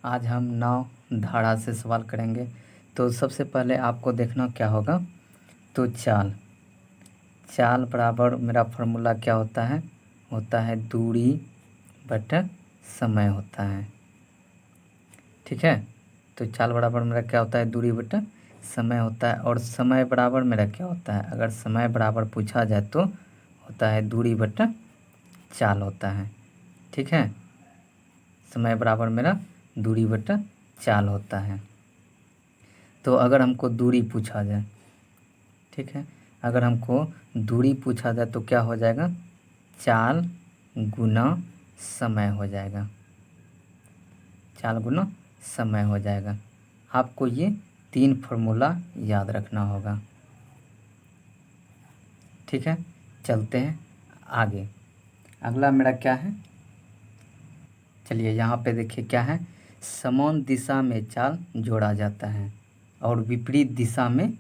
आज हम नाव धारा से सवाल करेंगे। तो सबसे पहले आपको देखना क्या होगा, तो चाल चाल बराबर मेरा फार्मूला क्या होता है दूरी बटा समय होता है। ठीक है, तो चाल बराबर मेरा क्या होता है दूरी बटा समय होता है। और समय बराबर मेरा क्या होता है, अगर समय बराबर पूछा जाए तो होता है दूरी बटा चाल होता है। ठीक है, समय बराबर मेरा दूरी बटा चाल होता है। तो अगर हमको दूरी पूछा जाए, ठीक है, अगर हमको दूरी पूछा जाए तो क्या हो जाएगा, चाल गुना समय हो जाएगा, चाल गुना समय हो जाएगा। आपको ये 3 फार्मूला याद रखना होगा। ठीक है, चलते हैं आगे। अगला मेरा क्या है, चलिए यहाँ पे देखिए क्या है, समान दिशा में चाल जोड़ा जाता है और विपरीत दिशा में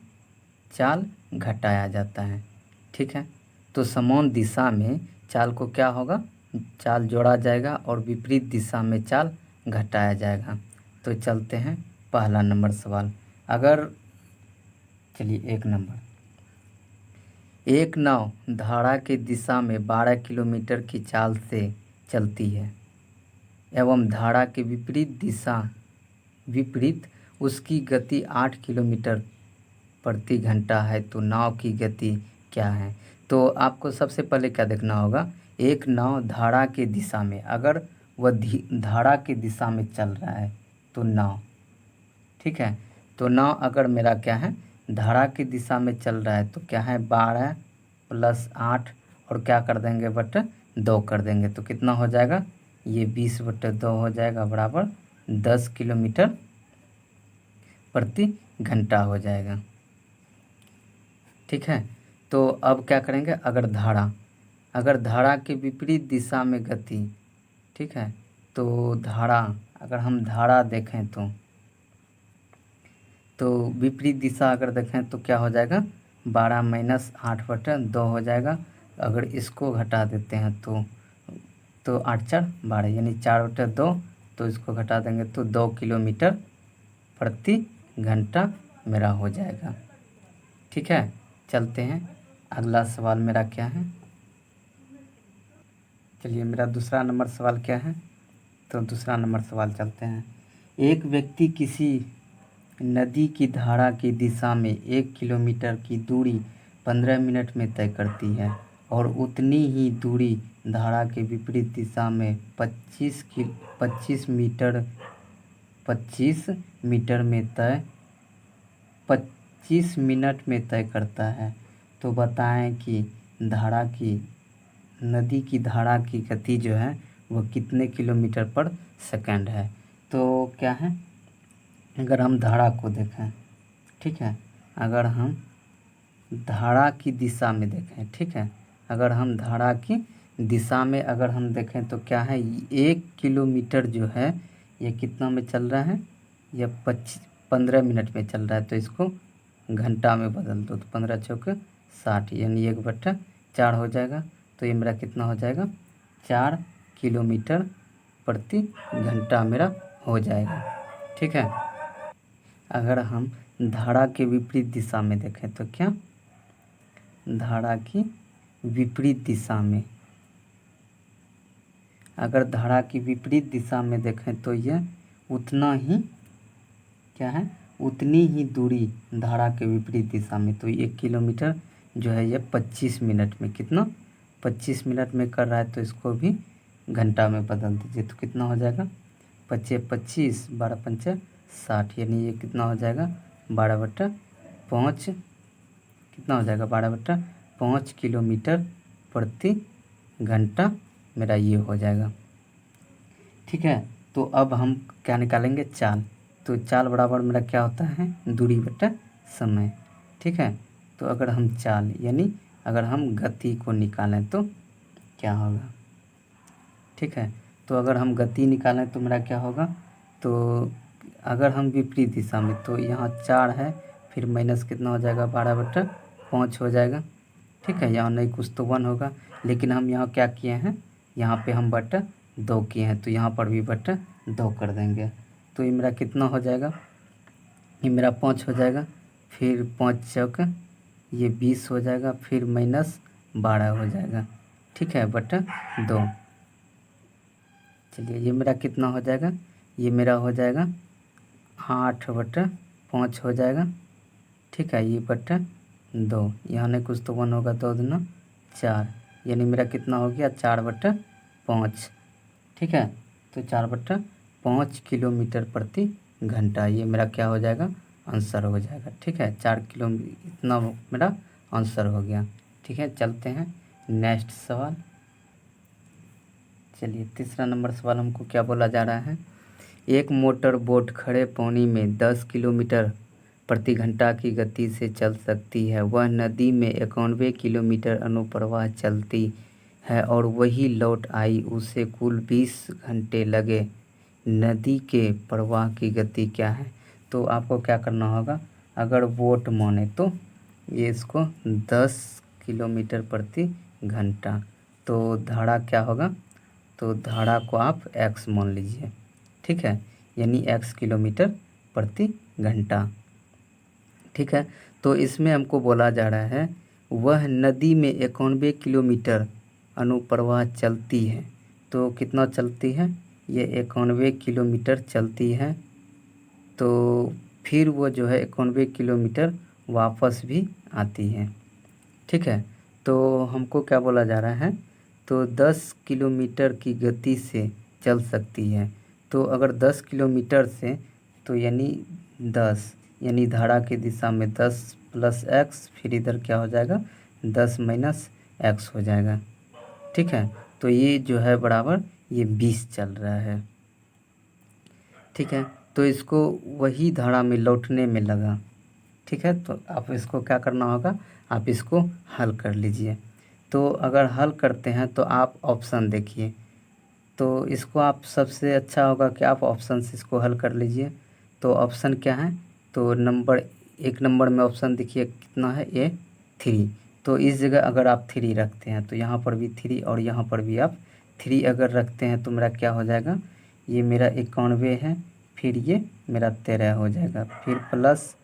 चाल घटाया जाता है। ठीक है, तो समान दिशा में चाल को क्या होगा, चाल जोड़ा जाएगा और विपरीत दिशा में चाल घटाया जाएगा। तो चलते हैं पहला नंबर सवाल। अगर चलिए 1 नंबर, एक नाव धारा की दिशा में 12 किलोमीटर की चाल से चलती है एवं धारा के विपरीत उसकी गति 8 किलोमीटर प्रति घंटा है, तो नाव की गति क्या है। तो आपको सबसे पहले क्या देखना होगा, एक नाव धारा के दिशा में, अगर वह धारा की दिशा में चल रहा है तो नाव, ठीक है, तो नाव अगर मेरा क्या है धारा की दिशा में चल रहा है तो क्या है 12 + 8 और क्या कर देंगे बटे 2 कर देंगे, तो कितना हो जाएगा, ये 20/2 हो जाएगा बराबर 10 किलोमीटर प्रति घंटा हो जाएगा। ठीक है, तो अब क्या करेंगे, अगर धारा के विपरीत दिशा में गति, ठीक है, तो धारा अगर हम धारा देखें तो विपरीत दिशा अगर देखें तो क्या हो जाएगा 12 - 8/2 हो जाएगा। अगर इसको घटा देते हैं तो 8 × 4 = 12 यानी 4/2, तो इसको घटा देंगे तो 2 किलोमीटर प्रति घंटा मेरा हो जाएगा। ठीक है, चलते हैं अगला सवाल मेरा क्या है, चलिए मेरा दूसरा नंबर सवाल क्या है, तो दूसरा नंबर सवाल चलते हैं। एक व्यक्ति किसी नदी की धारा की दिशा में 1 किलोमीटर की दूरी 15 मिनट में तय करती है और उतनी ही दूरी धारा के विपरीत दिशा में 25 मिनट में तय करता है। तो बताएं कि नदी की धारा की गति जो है वह कितने किलोमीटर पर सेकंड है। तो क्या है, अगर हम धारा को देखें, ठीक है, अगर हम धारा की दिशा में देखें, ठीक है, अगर हम धारा की दिशा में अगर हम देखें तो क्या है 1 किलोमीटर जो है ये कितना में चल रहा है, ये 15 मिनट में चल रहा है, तो इसको घंटा में बदल दो तो 15 × 4 = 60 यानी 1/4 हो जाएगा। तो ये मेरा कितना हो जाएगा 4 किलोमीटर प्रति घंटा मेरा हो जाएगा। ठीक है, अगर हम धारा के विपरीत दिशा में देखें तो क्या, धारा की विपरीत दिशा में, अगर धारा की विपरीत दिशा में देखें तो यह उतना ही क्या है, उतनी ही दूरी धारा के विपरीत दिशा में, तो 1 किलोमीटर जो है ये 25 मिनट में, कितना 25 मिनट में कर रहा है, तो इसको भी घंटा में बदल दीजिए तो कितना हो जाएगा 25 × 12 × 5 = 60 यानी ये कितना हो जाएगा 12/5, कितना हो जाएगा 12/5 किलोमीटर प्रति घंटा मेरा ये हो जाएगा। ठीक है, तो अब हम क्या निकालेंगे चाल, तो चाल बराबर मेरा क्या होता है दूरी बटा समय। ठीक है, तो अगर हम चाल यानी अगर हम गति को निकालें तो क्या होगा, ठीक है, तो अगर हम गति निकालें तो मेरा क्या होगा, तो अगर हम विपरीत दिशा में तो यहाँ 4 है, फिर माइनस कितना हो जाएगा 12/5 हो जाएगा। ठीक है, यहाँ नहीं कुछ तो 1 होगा, लेकिन हम यहाँ क्या किए हैं, यहाँ पे हम 2 किए हैं तो यहाँ पर भी 2 कर देंगे तो ये मेरा कितना हो जाएगा, ये मेरा 5 हो जाएगा, फिर 5 चौक ये 20 हो जाएगा, फिर -12 हो जाएगा, ठीक है, बटा 2। चलिए ये मेरा कितना हो जाएगा, ये मेरा हो जाएगा 8/5 हो जाएगा, ठीक है, ये बटा 2, यहाँ नहीं कुछ तो 1 होगा, 2 दूना 4, यानी मेरा कितना हो गया 4/5, ठीक है। तो 4/5 किलोमीटर प्रति घंटा, ये मेरा क्या हो जाएगा, आंसर हो जाएगा, ठीक है। 4 किलो इतना मेरा आंसर हो गया, ठीक है। चलते हैं नेक्स्ट सवाल। चलिए तीसरा नंबर सवाल हमको क्या बोला जा रहा है, एक मोटर बोट खड़े पानी में 10 किलोमीटर प्रति घंटा की गति से चल सकती है। वह नदी में 91 किलोमीटर अनुप्रवाह चलती है और वही लौट आई, उसे कुल 20 घंटे लगे। नदी के प्रवाह की गति क्या है। तो आपको क्या करना होगा, अगर बोट माने तो ये इसको 10 किलोमीटर प्रति घंटा, तो धारा क्या होगा, तो धारा को आप x मान लीजिए, ठीक है, यानी x किलोमीटर प्रति घंटा, ठीक है। तो इसमें हमको बोला जा रहा है वह नदी में 91 किलोमीटर अनुप्रवाह चलती है, तो कितना चलती है, ये 91 किलोमीटर चलती है, तो फिर वो जो है 91 किलोमीटर वापस भी आती है, ठीक है। तो हमको क्या बोला जा रहा है, तो 10 किलोमीटर की गति से चल सकती है, तो अगर 10 किलोमीटर से, तो यानी 10, यानी धारा की दिशा में 10 + x, फिर इधर क्या हो जाएगा 10 - x हो जाएगा, ठीक है। तो ये जो है बराबर ये 20 चल रहा है, ठीक है। तो इसको वही धारा में लौटने में लगा, ठीक है। तो आप इसको क्या करना होगा, आप इसको हल कर लीजिए। तो अगर हल करते हैं तो आप ऑप्शन देखिए, तो इसको आप सबसे अच्छा होगा कि आप ऑप्शन से इसको हल कर लीजिए। तो ऑप्शन क्या है, तो नंबर 1 नंबर में ऑप्शन देखिए कितना है, ए 3, तो इस जगह अगर आप 3 रखते हैं तो यहाँ पर भी 3 और यहाँ पर भी आप 3 अगर रखते हैं तो मेरा क्या हो जाएगा, ये मेरा 91 है, फिर ये मेरा 13 हो जाएगा, फिर प्लस,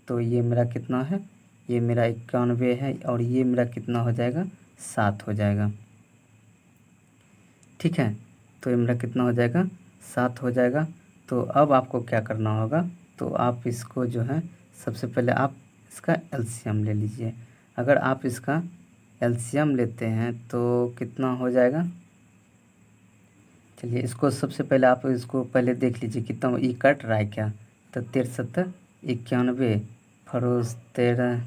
तो ये मेरा कितना है, ये मेरा 91 है और ये मेरा कितना हो जाएगा 7 हो जाएगा, ठीक है। तो ये मेरा कितना हो जाएगा 7 हो जाएगा। तो अब आपको क्या करना होगा, तो आप इसको जो है सबसे पहले आप इसका एलसीएम ले लीजिए। अगर आप इसका एलसीएम लेते हैं तो कितना हो जाएगा, चलिए इसको सबसे पहले आप इसको पहले देख लीजिए कितना ई कट रहा है क्या, तो 13 91 फरोज 13,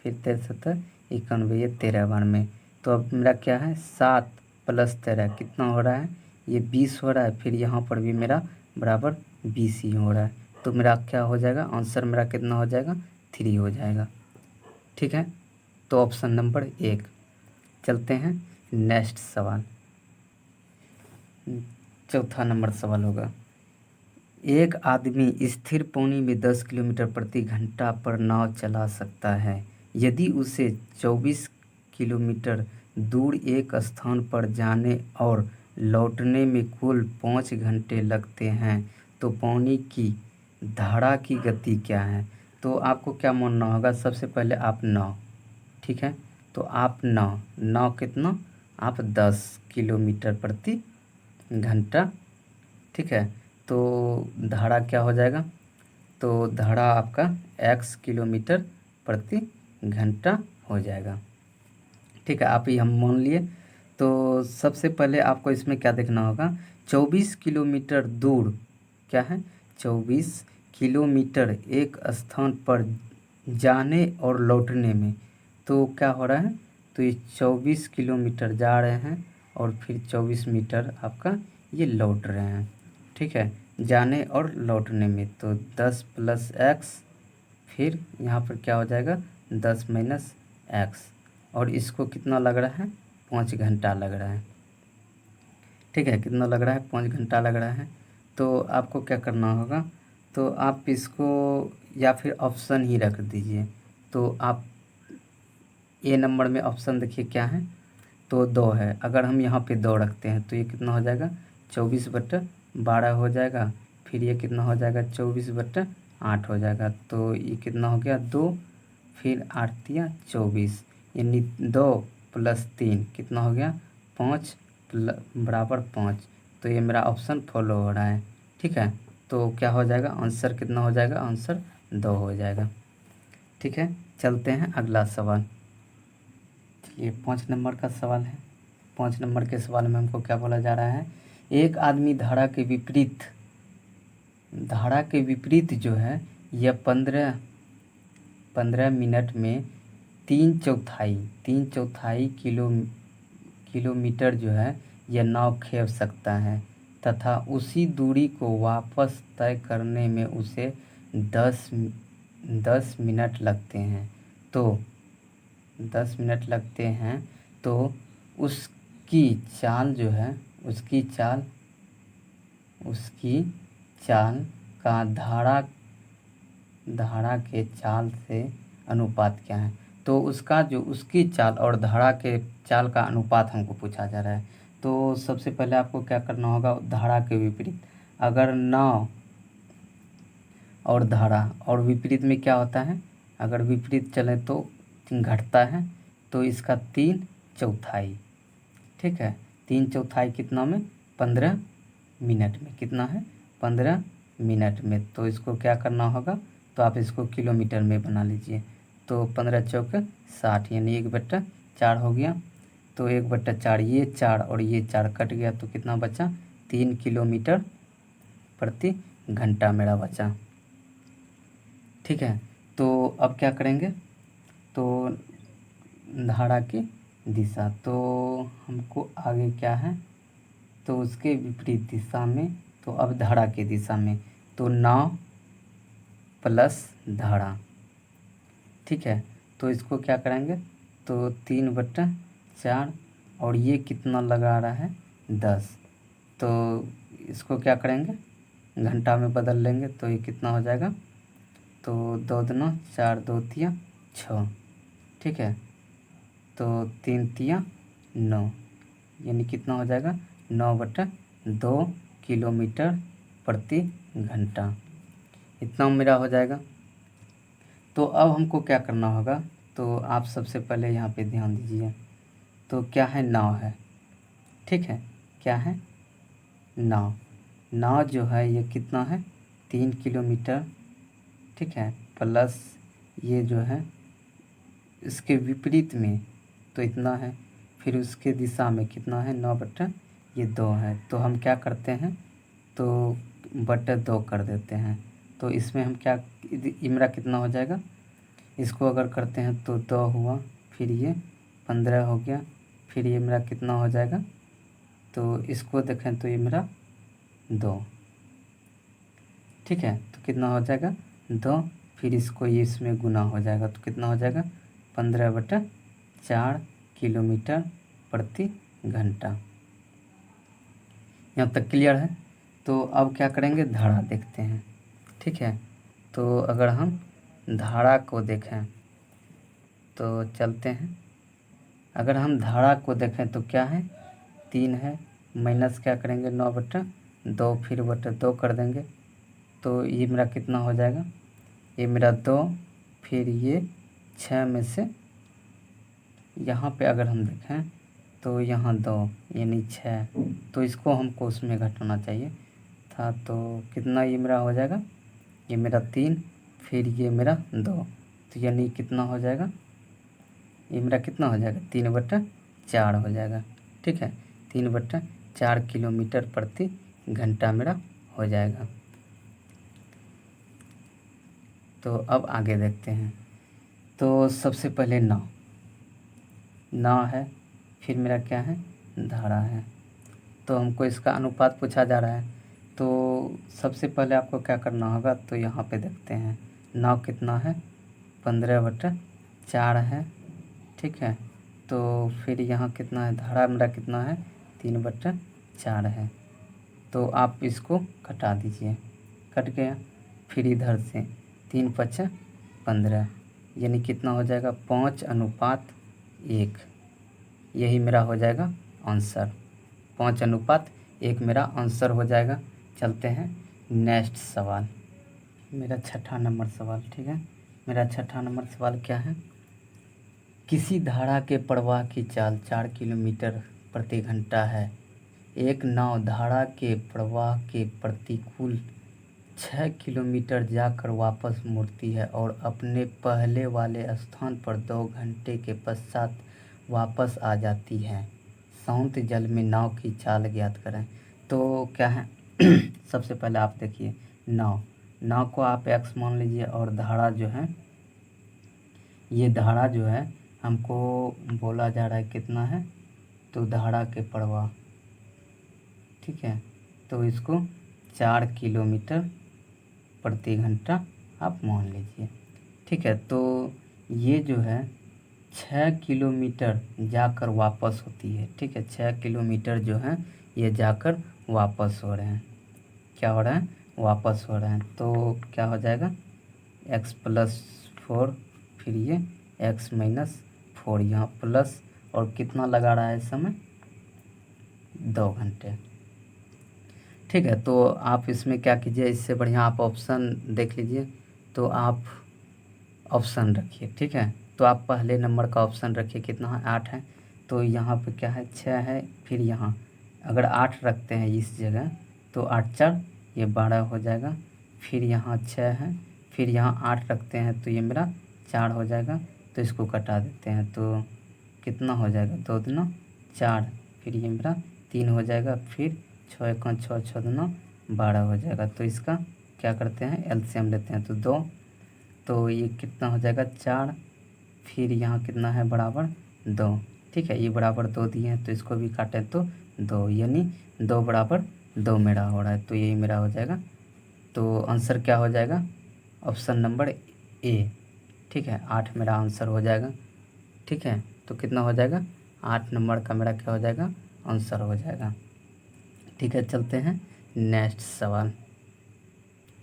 फिर 13 91, ये 13 बार में, तो अब मेरा क्या है 7 + 13 कितना हो रहा है, ये 20 हो रहा है, फिर यहाँ पर भी मेरा बराबर 20 ही हो रहा है, तो मेरा क्या हो जाएगा, आंसर मेरा कितना हो जाएगा 3 हो जाएगा, ठीक है। तो ऑप्शन नंबर 1। चलते हैं नेक्स्ट सवाल, चौथा नंबर सवाल होगा, एक आदमी स्थिर पानी में 10 किलोमीटर प्रति घंटा पर नाव चला सकता है। यदि उसे 24 किलोमीटर दूर एक स्थान पर जाने और लौटने में कुल 5 घंटे लगते हैं, तो पानी की धारा की गति क्या है। तो आपको क्या मानना होगा, सबसे पहले आप नाव, ठीक है, तो आप नाव कितना, आप 10 किलोमीटर प्रति घंटा, ठीक है। तो धारा क्या हो जाएगा, तो धारा आपका x किलोमीटर प्रति घंटा हो जाएगा, ठीक है। आप ही हम मान लिए। तो सबसे पहले आपको इसमें क्या देखना होगा, 24 किलोमीटर दूर क्या है, 24 किलोमीटर एक स्थान पर जाने और लौटने में, तो क्या हो रहा है, तो ये 24 किलोमीटर जा रहे हैं और फिर 24 मीटर आपका ये लौट रहे हैं, ठीक है, जाने और लौटने में, तो 10 + x, फिर यहाँ पर क्या हो जाएगा 10 - x, और इसको कितना लग रहा है 5 घंटा लग रहा है, ठीक है, कितना लग रहा है 5 घंटा लग रहा है। तो आपको क्या करना होगा, तो आप इसको या फिर ऑप्शन ही रख दीजिए। तो आप ए नंबर में ऑप्शन देखिए क्या है, तो 2 है, अगर हम यहाँ पे 2 रखते हैं तो ये कितना हो जाएगा 24/12 हो जाएगा, फिर ये कितना हो जाएगा 24/8 हो जाएगा। तो ये कितना हो गया 2, फिर 8 तिया 24, यानी 2 + 3 कितना हो गया 5 बराबर 5। तो ये मेरा ऑप्शन फॉलो हो रहा है। ठीक है, तो क्या हो जाएगा आंसर कितना हो जाएगा, आंसर 2 हो जाएगा। ठीक है, चलते हैं अगला सवाल। चलिए 5 नंबर का सवाल है। 5 नंबर के सवाल में हमको क्या बोला जा रहा है, एक आदमी धारा के विपरीत जो है यह 15 मिनट में 3/4 किलोमीटर जो है यह नाव खींच सकता है तथा उसी दूरी को वापस तय करने में उसे 10 मिनट लगते हैं। तो 10 मिनट लगते हैं, तो उसकी चाल जो है उसकी चाल का धारा के चाल से अनुपात क्या है। तो उसकी चाल और धारा के चाल का अनुपात हमको पूछा जा रहा है। तो सबसे पहले आपको क्या करना होगा, धारा के विपरीत, अगर नाव और धारा और विपरीत में क्या होता है, अगर विपरीत चले तो घटता है, तो इसका 3/4। ठीक है, 3/4 कितना में 15 मिनट में, कितना है 15 मिनट में। तो इसको क्या करना होगा, तो आप इसको किलोमीटर में बना लीजिए। तो 15 चौक 60, यानी 1/4 हो गया। तो 1/4, ये 4 और ये 4 कट गया, तो कितना बचा 3 किलोमीटर प्रति घंटा मेरा बचा। ठीक है, तो अब क्या करेंगे, तो धारा की दिशा, तो हमको आगे क्या है, तो उसके विपरीत दिशा में, तो अब धारा की दिशा में, तो नाव प्लस धारा। ठीक है, तो इसको क्या करेंगे, तो 3/4 और ये कितना लगा रहा है 10, तो इसको क्या करेंगे घंटा में बदल लेंगे, तो ये कितना हो जाएगा, तो 2 दूना 4, 2 तिया 6। ठीक है, तो 3 तिया 9, यानी कितना हो जाएगा 9/2 किलोमीटर प्रति घंटा, इतना मेरा हो जाएगा। तो अब हमको क्या करना होगा, तो आप सबसे पहले यहाँ पे ध्यान दीजिए। तो क्या है, नाव है। ठीक है, क्या है नाव जो है ये कितना है 3 किलोमीटर। ठीक है, प्लस ये जो है इसके विपरीत में तो इतना है, फिर उसके दिशा में कितना है 9/2 है। तो हम क्या करते हैं, तो 2 कर देते हैं। तो इसमें हम क्या, ये मेरा कितना हो जाएगा, इसको अगर करते हैं तो 2 हुआ, फिर ये 15 हो गया, फिर ये मेरा कितना हो जाएगा, तो इसको देखें तो ये मेरा 2। ठीक है, तो कितना हो जाएगा 2, फिर इसको ये इसमें गुना हो जाएगा, तो कितना हो जाएगा 15/4 किलोमीटर प्रति घंटा। यहाँ तक क्लियर है। तो अब क्या करेंगे, धारा देखते हैं। ठीक है, तो अगर हम धारा को देखें तो चलते हैं, अगर हम धारा को देखें तो क्या है 3 है, माइनस क्या करेंगे 9/2, फिर 2 कर देंगे, तो ये मेरा कितना हो जाएगा, ये मेरा 2, फिर ये 6 में से यहाँ पे अगर हम देखें तो यहाँ 2 यानी 6, तो इसको हमको उसमें घटाना चाहिए था। तो कितना ये मेरा हो जाएगा, ये मेरा 3, फिर ये मेरा 2, तो यानी कितना हो जाएगा, ये मेरा कितना हो जाएगा 3/4 हो जाएगा। ठीक है, 3/4 किलोमीटर प्रति घंटा मेरा हो जाएगा। तो अब आगे देखते हैं। तो सबसे पहले नाव है, फिर मेरा क्या है धारा है। तो हमको इसका अनुपात पूछा जा रहा है। तो सबसे पहले आपको क्या करना होगा, तो यहाँ पे देखते हैं नाव कितना है 15/4 है। ठीक है, तो फिर यहाँ कितना है, धारा मेरा कितना है 3/4 है। तो आप इसको घटा दीजिए, कट गया, फिर इधर से 3×5 15, यानी कितना हो जाएगा 5:1, यही मेरा हो जाएगा आंसर। 5:1 मेरा आंसर हो जाएगा। चलते हैं नेक्स्ट सवाल, मेरा छठा नंबर सवाल, ठीक है। मेरा छठा नंबर सवाल क्या है, किसी धारा के प्रवाह की चाल 4 किलोमीटर प्रति घंटा है। एक नाव धारा के प्रवाह के प्रतिकूल 6 किलोमीटर जाकर वापस मुड़ती है और अपने पहले वाले स्थान पर 2 घंटे के पश्चात वापस आ जाती है। शांत जल में नाव की चाल ज्ञात करें। तो क्या है सबसे पहले आप देखिए, नाव को आप x मान लीजिए और धारा जो है, ये धारा जो है हमको बोला जा रहा है कितना है, तो धारा के प्रवाह, ठीक है, तो इसको 4 किलोमीटर प्रति घंटा आप मान लीजिए, ठीक है। तो ये जो है 6 किलोमीटर जाकर वापस होती है, ठीक है। 6 किलोमीटर जो है ये जाकर वापस हो रहे हैं, क्या हो रहा है, वापस हो रहे हैं। तो क्या हो जाएगा, x+4, फिर ये x-4, यहाँ प्लस, और कितना लगा रहा है समय, 2 घंटे, ठीक है। तो आप इसमें क्या कीजिए, इससे बढ़िया आप ऑप्शन देख लीजिए, तो आप ऑप्शन रखिए, ठीक है। तो आप पहले नंबर का ऑप्शन रखिए, कितना है, 8 है। तो यहाँ पे क्या है, 6 है, फिर यहाँ अगर 8 रखते हैं इस जगह, तो 8×4 ये 12 हो जाएगा, फिर यहाँ 6 है, फिर यहाँ 8 रखते हैं तो ये मेरा 4 हो जाएगा। तो इसको कटा देते हैं, तो कितना हो जाएगा, 2 दूना 4, फिर ये मेरा 3 हो जाएगा, फिर 6 1 6, 6 दूना 12 हो जाएगा। तो इसका क्या करते हैं, एलसीएम लेते हैं, तो 2, तो ये कितना हो जाएगा, 4, फिर यहाँ कितना है, बराबर 2, ठीक है। ये बराबर 2 दिए हैं, तो इसको भी काटें तो 2, यानी 2 बराबर 2 मेरा हो रहा है, तो यही मेरा हो जाएगा। तो आंसर क्या हो जाएगा, ऑप्शन नंबर ए, ठीक है। 8 मेरा आंसर हो जाएगा, ठीक है। तो कितना हो जाएगा, 8 नंबर का मेरा क्या हो जाएगा, आंसर हो जाएगा, ठीक है। चलते हैं नेक्स्ट सवाल।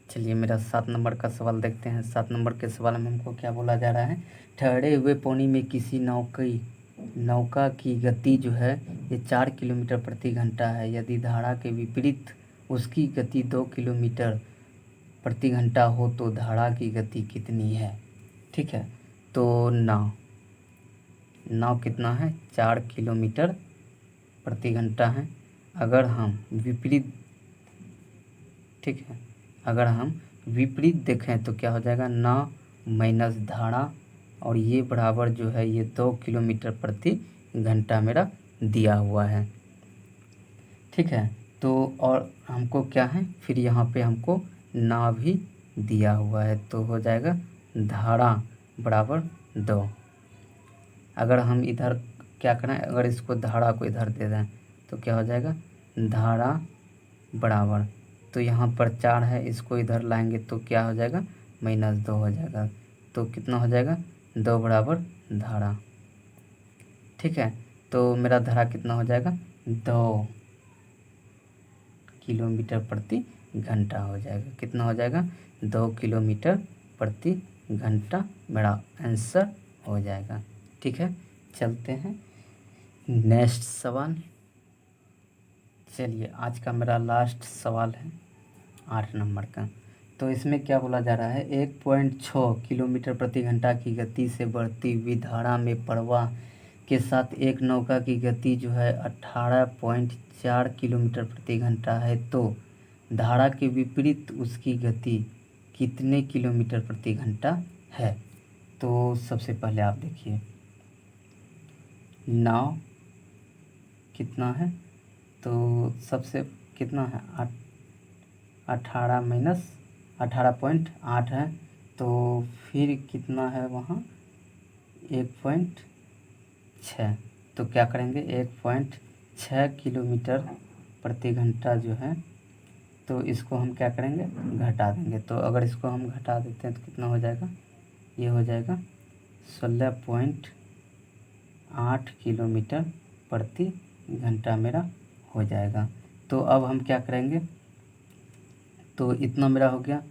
चलिए मेरा 7 नंबर का सवाल देखते हैं। 7 नंबर के सवाल में हमको क्या बोला जा रहा है, ठहरे हुए पानी में किसी नौका की गति जो है ये 4 किलोमीटर प्रति घंटा है। यदि धारा के विपरीत उसकी गति 2 किलोमीटर प्रति घंटा हो तो धारा की गति कितनी है, ठीक है। तो नाव कितना है, 4 किलोमीटर प्रति घंटा है। अगर हम विपरीत, ठीक है, अगर हम विपरीत देखें तो क्या हो जाएगा, नाव माइनस धारा, और ये बराबर जो है ये 2 किलोमीटर प्रति घंटा मेरा दिया हुआ है, ठीक है। तो और हमको क्या है, फिर यहाँ पे हमको नाव भी दिया हुआ है, तो हो जाएगा धारा बराबर 2। अगर हम इधर क्या करें, अगर इसको धारा को इधर दे दें तो क्या हो जाएगा, धारा बराबर, तो यहाँ पर 4 है, इसको इधर लाएंगे तो क्या हो जाएगा, -2 हो जाएगा। तो कितना हो जाएगा, 2 बराबर धारा, ठीक है। तो मेरा धारा कितना हो जाएगा, 2 किलोमीटर प्रति घंटा हो जाएगा। कितना हो जाएगा, 2 किलोमीटर प्रति घंटा मेरा आंसर हो जाएगा, ठीक है। चलते हैं नेक्स्ट सवाल। चलिए आज का मेरा लास्ट सवाल है 8 नंबर का। तो इसमें क्या बोला जा रहा है, 1.6 किलोमीटर प्रति घंटा की गति से बढ़ती हुई धारा में प्रवाह के साथ एक नौका की गति जो है 18.4 किलोमीटर प्रति घंटा है, तो धारा के विपरीत उसकी गति कितने किलोमीटर प्रति घंटा है। तो सबसे पहले आप देखिए, नाव कितना है, तो सबसे कितना है, 18 माइनस 18.8 है, तो फिर कितना है वहाँ 1.6, तो क्या करेंगे 1.6 किलोमीटर प्रति घंटा जो है, तो इसको हम क्या करेंगे, घटा देंगे। तो अगर इसको हम घटा देते हैं तो कितना हो जाएगा, ये हो जाएगा 16.8 किलोमीटर प्रति घंटा मेरा हो जाएगा। तो अब हम क्या करेंगे, तो इतना मेरा हो गया,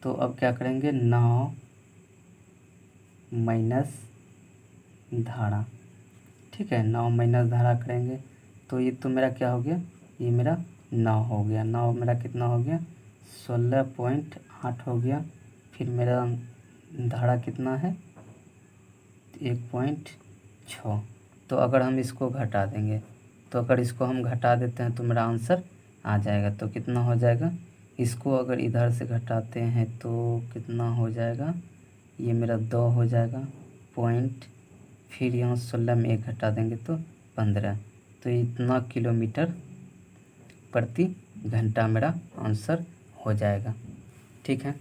तो अब क्या करेंगे, 9 माइनस धारा, ठीक है, 9 माइनस धारा करेंगे, तो ये तो मेरा क्या हो गया, ये मेरा 9 हो गया। 9 मेरा कितना हो गया, 16.8 हो गया। फिर मेरा धारा कितना है 1.6। तो अगर हम इसको घटा देंगे, तो अगर इसको हम घटा देते हैं तो मेरा आंसर आ जाएगा। तो कितना हो जाएगा, इसको अगर इधर से घटाते हैं तो कितना हो जाएगा, ये मेरा 2 हो जाएगा पॉइंट, फिर यहाँ 16 में 1 घटा देंगे तो 15। तो इतना किलोमीटर प्रति घंटा मेरा आंसर हो जाएगा। ठीक है।